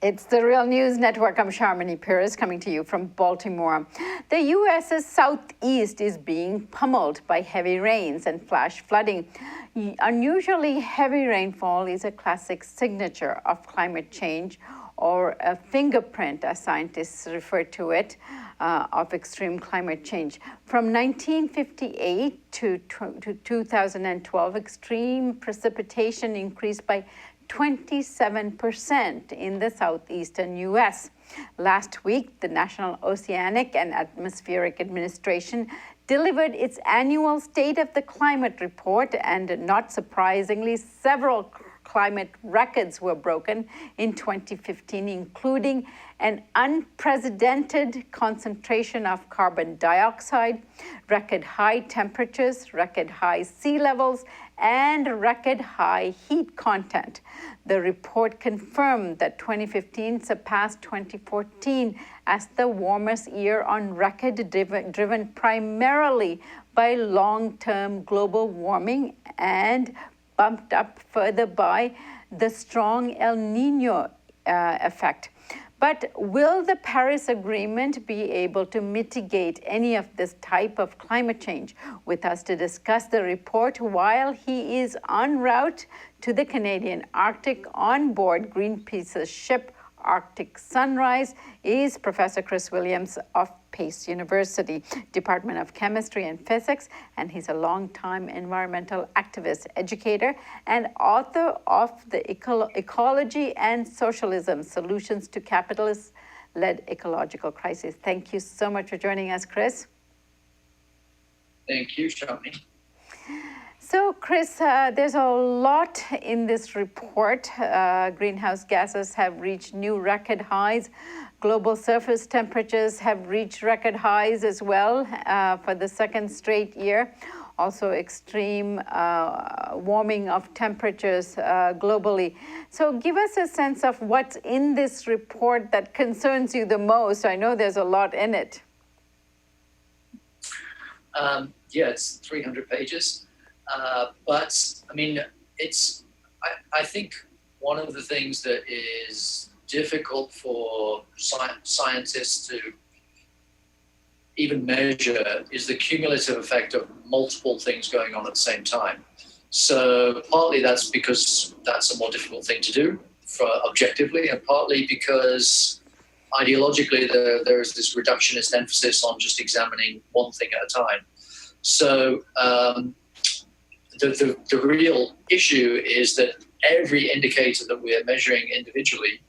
It's the Real News Network. I'm Sharmini Pearce coming to you from Baltimore. The U.S.'s southeast is being pummeled by heavy rains and flash flooding. Unusually heavy rainfall is a classic signature of climate change, or a fingerprint, as scientists refer to it, of extreme climate change. From 1958 to 2012, extreme precipitation increased by 27% in the southeastern U.S. Last week, the National Oceanic and Atmospheric Administration delivered its annual State of the Climate report, and not surprisingly, several climate records were broken in 2015, including an unprecedented concentration of carbon dioxide, record high temperatures, record high sea levels, and record high heat content. The report confirmed that 2015 surpassed 2014 as the warmest year on record, driven primarily by long-term global warming and bumped up further by the strong El Nino effect. But will the Paris Agreement be able to mitigate any of this type of climate change? With us to discuss the report while he is en route to the Canadian Arctic on board Greenpeace's ship Arctic Sunrise is Professor Chris Williams of Pace University, Department of Chemistry and Physics, and he's a longtime environmental activist, educator, and author of the Ecology and Socialism: Solutions to Capitalist-Led Ecological Crisis. Thank you so much for joining us, Chris. Thank you, Sharmini. So, Chris, there's a lot in this report. Greenhouse gases have reached new record highs. Global surface temperatures have reached record highs as well for the second straight year. Also extreme warming of temperatures globally. So give us a sense of what's in this report that concerns you the most. I know there's a lot in it. Yeah, it's 300 pages. But I mean, I think one of the things that is difficult for scientists to even measure is the cumulative effect of multiple things going on at the same time. So partly that's because that's a more difficult thing to do objectively, and partly because ideologically there's this reductionist emphasis on just examining one thing at a time. So the real issue is that every indicator that we are measuring individually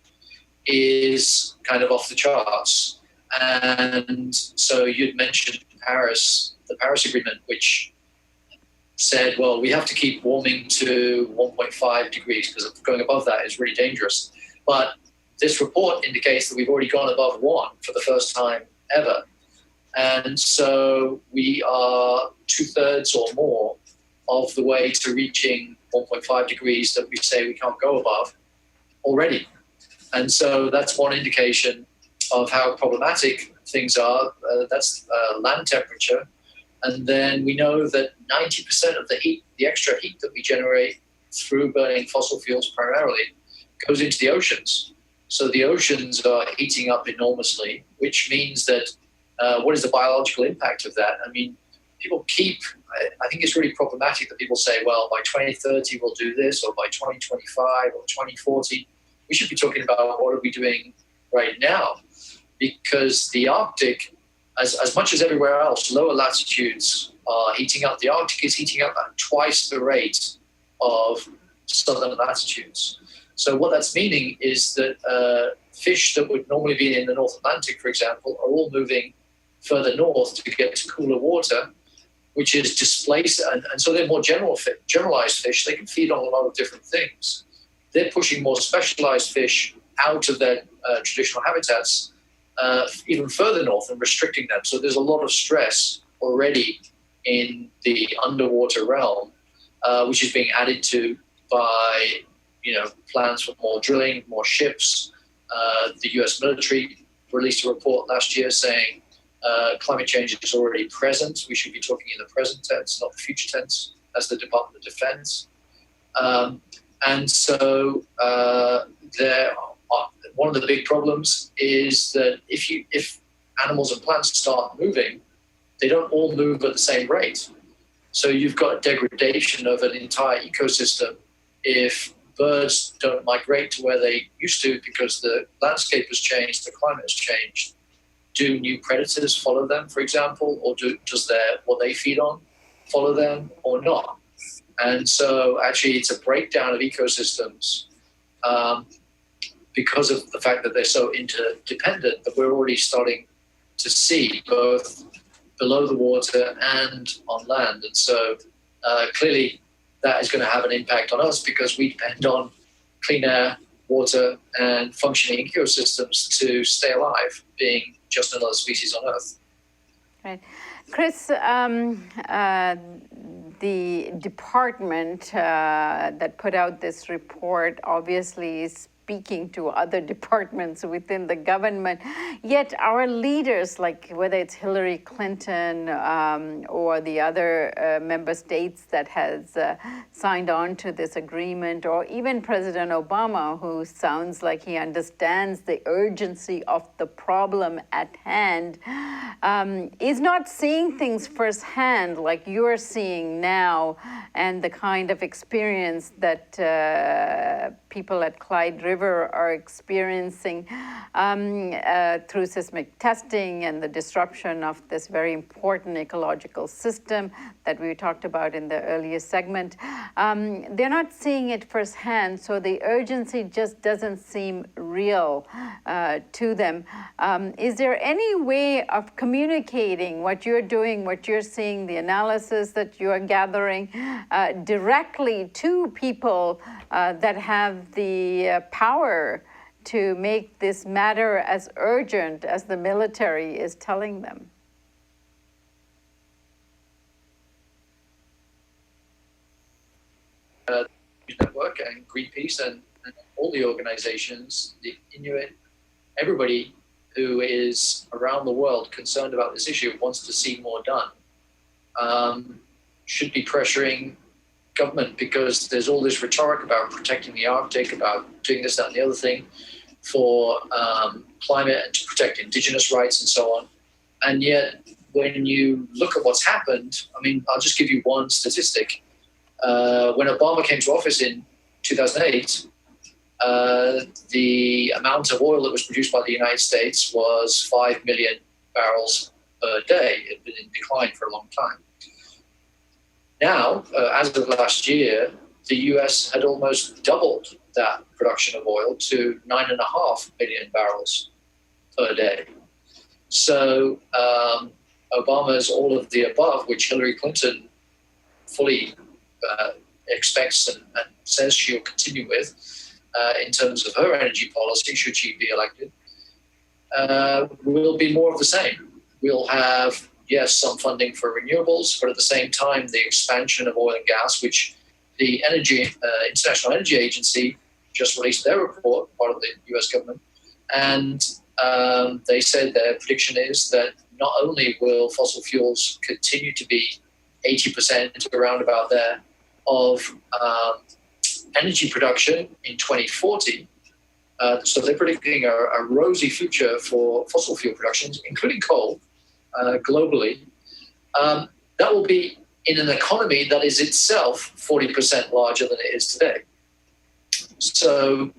is kind of off the charts. And so you'd mentioned Paris, the Paris Agreement, which said, well, we have to keep warming to 1.5 degrees because going above that is really dangerous. But this report indicates that we've already gone above 1 for the first time ever. And so we are 2/3 or more of the way to reaching 1.5 degrees that we say we can't go above already. And so that's one indication of how problematic things are. That's land temperature. And then we know that 90% of the heat, the extra heat that we generate through burning fossil fuels primarily, goes into the oceans. So the oceans are heating up enormously, which means that what is the biological impact of that? I mean, I think it's really problematic that people say, well, by 2030 we'll do this, or by 2025 or 2040. We should be talking about what are we doing right now, because the Arctic, as much as everywhere else, lower latitudes are heating up. The Arctic is heating up at twice the rate of southern latitudes. So what that's meaning is that fish that would normally be in the North Atlantic, for example, are all moving further north to get to cooler water, which is displaced. And so they're more generalized fish. They can feed on a lot of different things. They're pushing more specialized fish out of their traditional habitats even further north and restricting them. So there's a lot of stress already in the underwater realm, which is being added to by plans for more drilling, more ships. The U.S. military released a report last year saying climate change is already present. We should be talking in the present tense, not the future tense, as the Department of Defense. And so there one of the big problems is that if animals and plants start moving, they don't all move at the same rate. So you've got degradation of an entire ecosystem if birds don't migrate to where they used to because the landscape has changed, the climate has changed. Do new predators follow them, for example, or does what they feed on follow them or not? And so actually it's a breakdown of ecosystems because of the fact that they're so interdependent that we're already starting to see both below the water and on land. And so clearly that is going to have an impact on us because we depend on clean air, water, and functioning ecosystems to stay alive, being just another species on Earth. Right. Chris, the department that put out this report obviously is speaking to other departments within the government, yet our leaders, like whether it's Hillary Clinton or the other member states that has signed on to this agreement, or even President Obama, who sounds like he understands the urgency of the problem at hand, is not seeing things firsthand like you're seeing now, and the kind of experience that people at Clyde River are experiencing through seismic testing and the disruption of this very important ecological system that we talked about in the earlier segment. They're not seeing it firsthand, so the urgency just doesn't seem real to them. Is there any way of communicating what you're doing, what you're seeing, the analysis that you are gathering directly to people that have the power to make this matter as urgent as the military is telling them? Network and Greenpeace and all the organizations, the Inuit, everybody who is around the world concerned about this issue, wants to see more done, should be pressuring government, because there's all this rhetoric about protecting the Arctic, about doing this, that, and the other thing for climate and to protect indigenous rights and so on. And yet, when you look at what's happened, I mean, I'll just give you one statistic. When Obama came to office in 2008, the amount of oil that was produced by the United States was 5 million barrels per day. It had been in decline for a long time. Now, as of last year, the US had almost doubled that production of oil to 9.5 million barrels per day. So Obama's all of the above, which Hillary Clinton fully expects and says she'll continue with in terms of her energy policy, should she be elected, will be more of the same. We'll have, yes, some funding for renewables, but at the same time, the expansion of oil and gas, which the International Energy Agency just released their report, part of the US government, and they said their prediction is that not only will fossil fuels continue to be 80% around about there of energy production in 2040, so they're predicting a rosy future for fossil fuel productions, including coal, globally. That will be in an economy that is itself 40% larger than it is today. So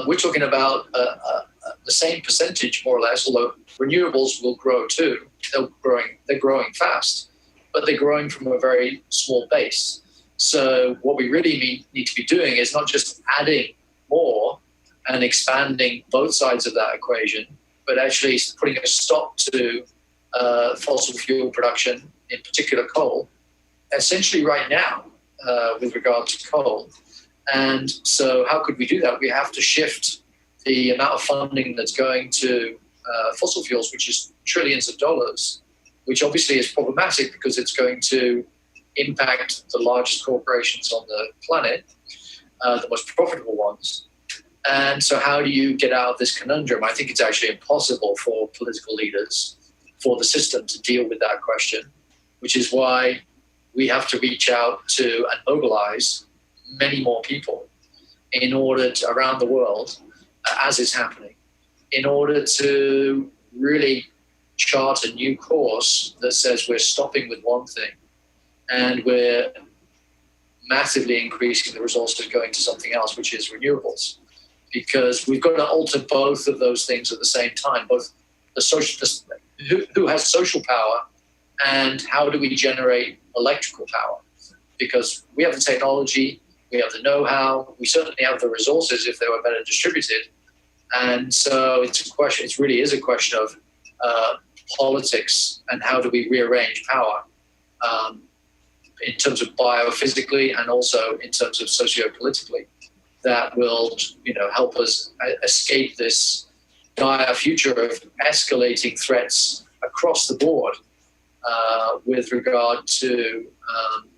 we're talking about the same percentage, more or less, although renewables will grow too. They're growing fast, but they're growing from a very small base. So what we really need to be doing is not just adding more and expanding both sides of that equation, but actually putting a stop to fossil fuel production, in particular coal, essentially right now with regard to coal. And so how could we do that? We have to shift the amount of funding that's going to fossil fuels, which is trillions of dollars, which obviously is problematic because it's going to impact the largest corporations on the planet, the most profitable ones. And so how do you get out of this conundrum? I think it's actually impossible for political leaders, for the system to deal with that question, which is why we have to reach out to and mobilize many more people in order to, around the world, as is happening, in order to really chart a new course that says we're stopping with one thing and we're massively increasing the resources going to something else, which is renewables. Because we've got to alter both of those things at the same time, both who has social power and how do we generate electrical power. Because we have the technology, we have the know-how, we certainly have the resources if they were better distributed. And so it really is a question of politics and how do we rearrange power in terms of biophysically and also in terms of socio-politically, that will, help us escape this dire future of escalating threats across the board with regard to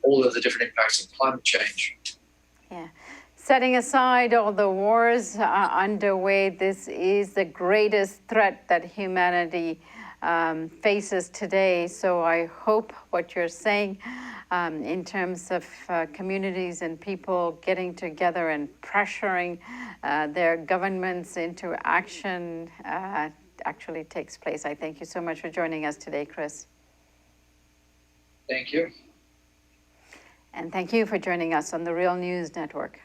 all of the different impacts of climate change. Yeah. Setting aside all the wars underway, this is the greatest threat that humanity faces today. So I hope what you're saying in terms of communities and people getting together and pressuring their governments into action actually takes place. I thank you so much for joining us today, Chris. Thank you. And thank you for joining us on the Real News Network.